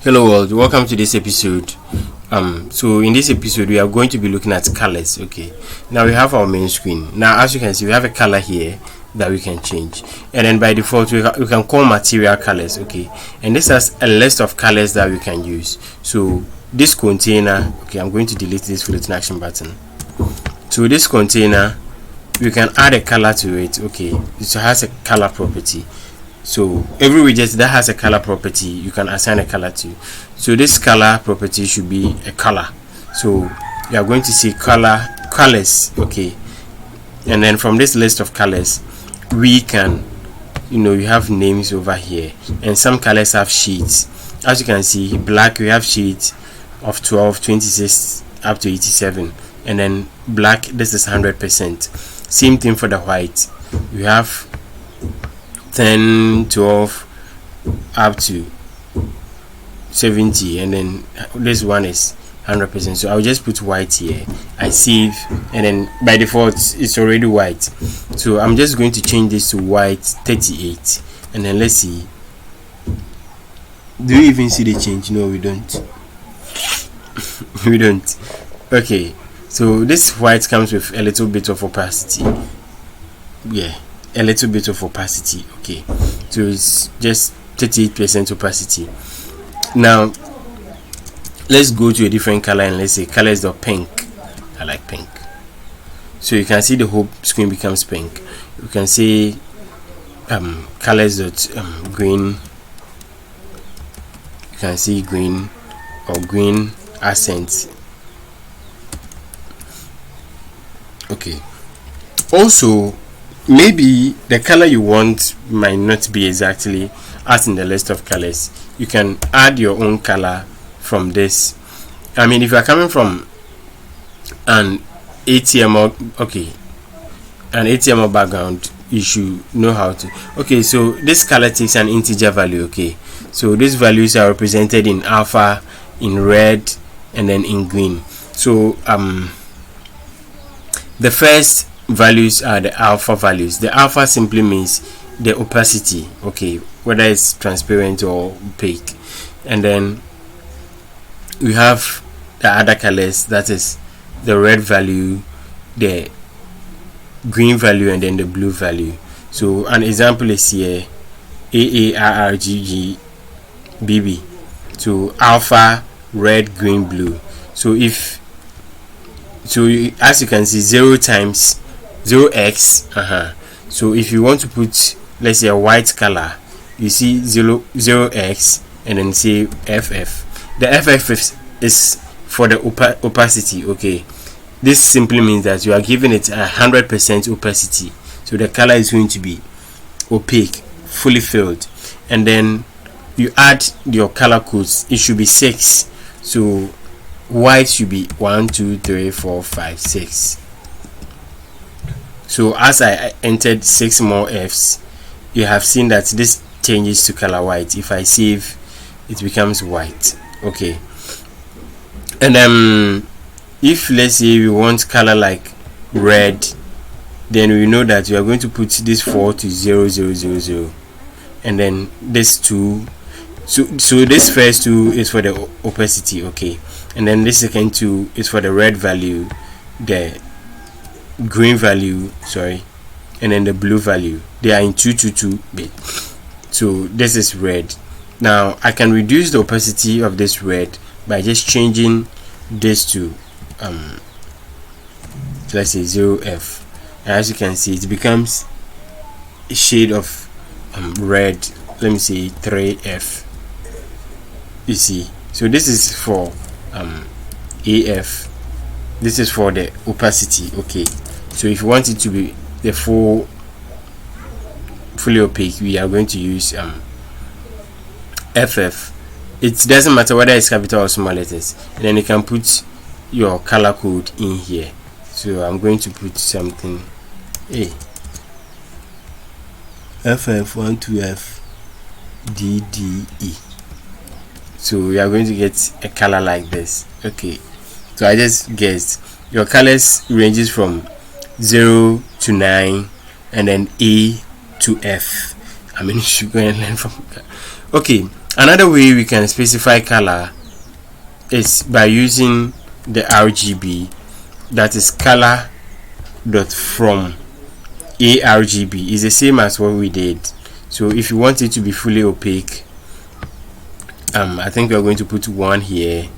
Hello world, welcome to this episode. So in this episode we are going to be looking at colors. Okay, now we have our main screen. Now as you can see, we have a color here that we can change, and then by default we can call material colors. Okay, and this has a list of colors that we can use. So this container, okay, I'm going to delete this floating action button. So this container, we can add a color to it. Okay, it has a color property. So every widget that has a color property, you can assign a color to. So this color property should be a color. So you are going to see colors. Okay, and then from this list of colors, we can, you have names over here, and some colors have sheets. As you can see, black, we have sheets of 12, 26 up to 87, and then black, this is 100%. Same thing for the white, we have 10, 12 up to 70, and then this one is 100%. So I'll just put white here, I save, and then by default it's already white. So I'm just going to change this to white 38, and then let's see, do you even see the change? No, we don't. We don't. Okay, so this white comes with a little bit of opacity. Yeah, a little bit of opacity. Okay, so it's just 38% opacity. Now let's go to a different color, and let's say color is the pink. I like pink. So you can see the whole screen becomes pink. You can see colors dot green. You can see green or green accent. Okay, also maybe the color you want might not be exactly as in the list of colors. You can add your own color from this. I mean, if you are coming from an HTML, okay, an HTML background, you should know how to. Okay, so this color takes an integer value. Okay, so these values are represented in alpha, in red, and then in green. So the first values are the alpha values. The alpha simply means the opacity, okay, whether it's transparent or opaque. And then we have the other colors, that is the red value, the green value, and then the blue value. So an example is here, AARRGGBB. So alpha, red, green, blue. So as you can see, 0 times 0x. So if you want to put, let's say, a white color, you see 0x and then say FF. The FF is for the opacity. Okay, this simply means that you are giving it 100% opacity, so the color is going to be opaque, fully filled. And then you add your color codes. It should be 6. So white should be 1, 2, 3, 4, 5, 6. So as I entered 6 more F's, you have seen that this changes to color white. If I save, it becomes white. Okay, and if let's say we want color like red, then we know that we are going to put this 4 to 0, 0, 0, 0, and then this 2. So this first 2 is for the opacity. Okay, and then this second 2 is for the red value, the green value, sorry, and then the blue value. They are in 222 bit. So this is red. Now I can reduce the opacity of this red by just changing this to let's say 0f, and as you can see, it becomes a shade of red. Let me say 3f. You see, so this is for AF, this is for the opacity. Okay, so if you want it to be the fully opaque, we are going to use FF. It doesn't matter whether it's capital or small letters, and then you can put your color code in here. So I'm going to put something FF12F DDE. So we are going to get a color like this. Okay, so I just guessed your colors ranges from 0 to 9, and then A to F. I mean, you should go and learn from. Okay, Another way we can specify color is by using the RGB, that is color dot from ARGB. Is the same as what we did. So if you want it to be fully opaque, I think we are going to put 1 here,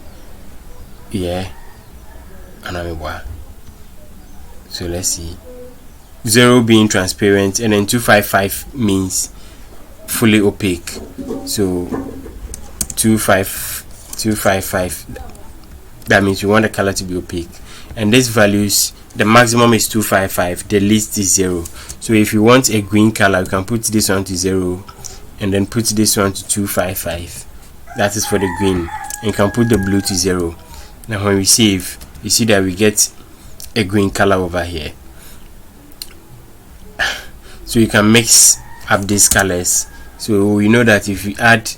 and so let's see, 0 being transparent, and then 255 means fully opaque. So 255, that means we want the color to be opaque, and these values, the maximum is 255, the least is 0. So if you want a green color, you can put this one to 0 and then put this one to 255. That is for the green. And you can put the blue to 0. Now when we save, you see that we get a green color over here. So you can mix up these colors. So we know that if you add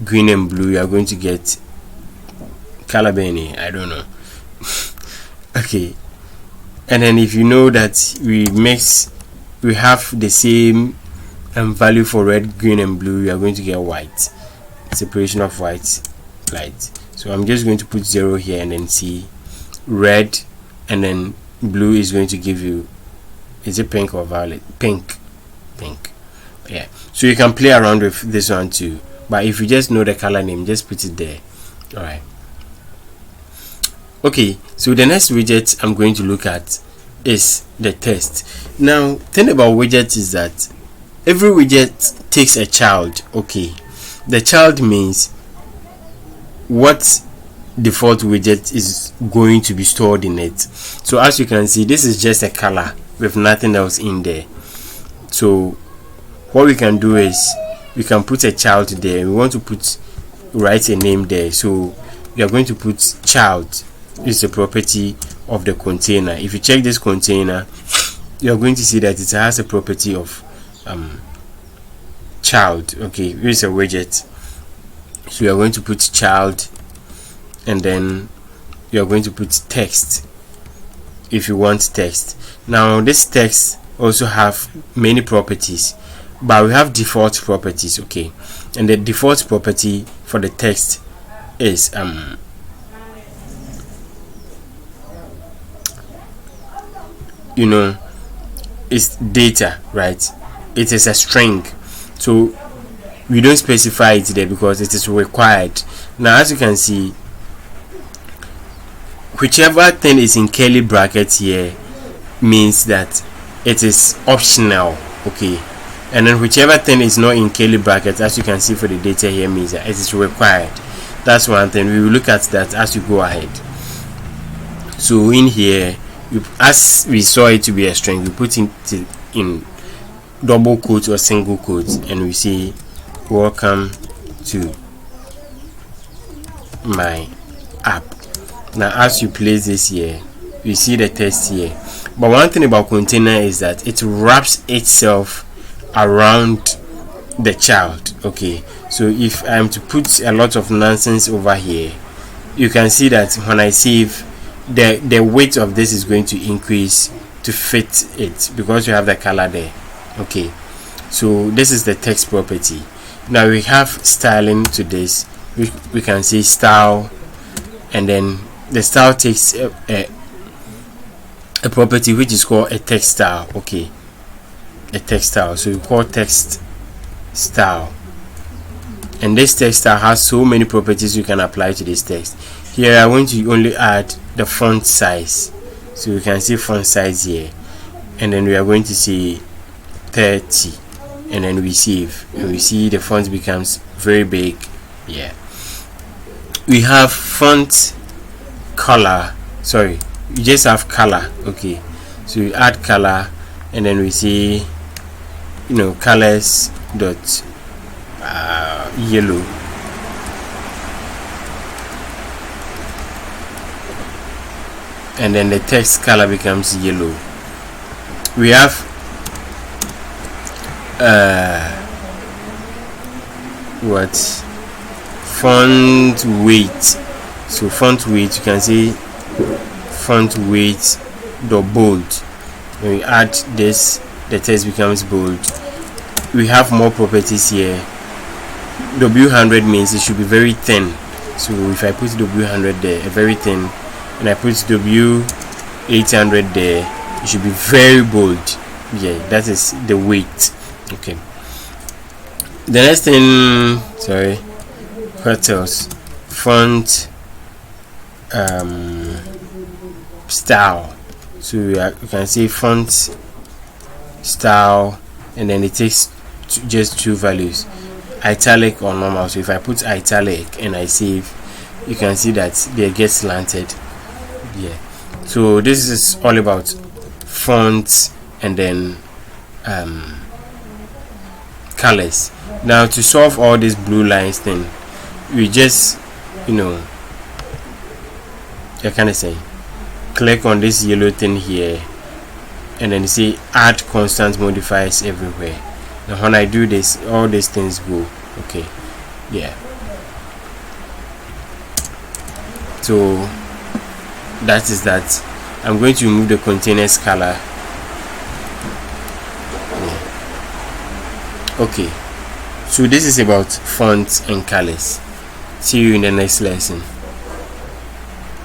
green and blue, you are going to get color Benny. I don't know. Okay. And then if you know that we have the same value for red, green and blue, you are going to get white, separation of white light. So I'm just going to put 0 here and then see red, and then blue is going to give you, is it pink or violet? Pink. Yeah, so you can play around with this one too, but if you just know the color name, just put it there. All right. Okay, so the next widget I'm going to look at is the text. Now, thing about widgets is that every widget takes a child. Okay, the child means what default widget is going to be stored in it. So as you can see, this is just a color with nothing else in there. So what we can do is we can put a child there. We want to write a name there, so we are going to put child. Is the property of the container. If you check this container, you are going to see that it has a property of child. Okay, here's a widget. So you are going to put child, and then you are going to put text if you want text. Now this text also have many properties, but we have default properties. Okay, and the default property for the text is it's data, right? It is a string, so we don't specify it there because it is required. Now as you can see, whichever thing is in curly brackets here means that it is optional. Okay, and then whichever thing is not in curly brackets, as you can see for the data here, means that it is required. That's one thing. We will look at that as you go ahead. So in here, as we saw it to be a string, we put it in double quotes or single quotes, and we say welcome to my app. Now as you place this here, you see the text here. But one thing about container is that it wraps itself around the child. Okay, so if I am to put a lot of nonsense over here, you can see that when I save, the weight of this is going to increase to fit it because you have the color there. Okay, so this is the text property. Now we have styling to this. We can say style, and then the style takes a property which is called a text style. Okay, a text style. So we call text style, and this text style has so many properties you can apply to this text. Here I want to only add the font size, so you can see font size here, and then we are going to say 30, and then we save, and we see the font becomes very big. Yeah, we have font color. Sorry, we just have color. Okay, so we add color, and then we say colors dot yellow, and then the text color becomes yellow. We have font weight. So font weight, you can see font weight dot bold. When we add this, the text becomes bold. We have more properties here. W100 means it should be very thin. So if I put W100 there, very thin, and I put W800 there, it should be very bold. Yeah, that is the weight. Okay. The next thing, sorry, what else? Font style. So you can see font style, and then it takes just two values, italic or normal. So if I put italic and I save, you can see that they get slanted. Yeah, so this is all about fonts and then colors. Now to solve all these blue lines thing, we just, I kind of say, click on this yellow thing here, and then you see add constant modifiers everywhere. Now when I do this, all these things go. Okay, yeah. So that is that. I'm going to remove the containers color. Yeah. Okay, so this is about fonts and colors. See you in the next lesson.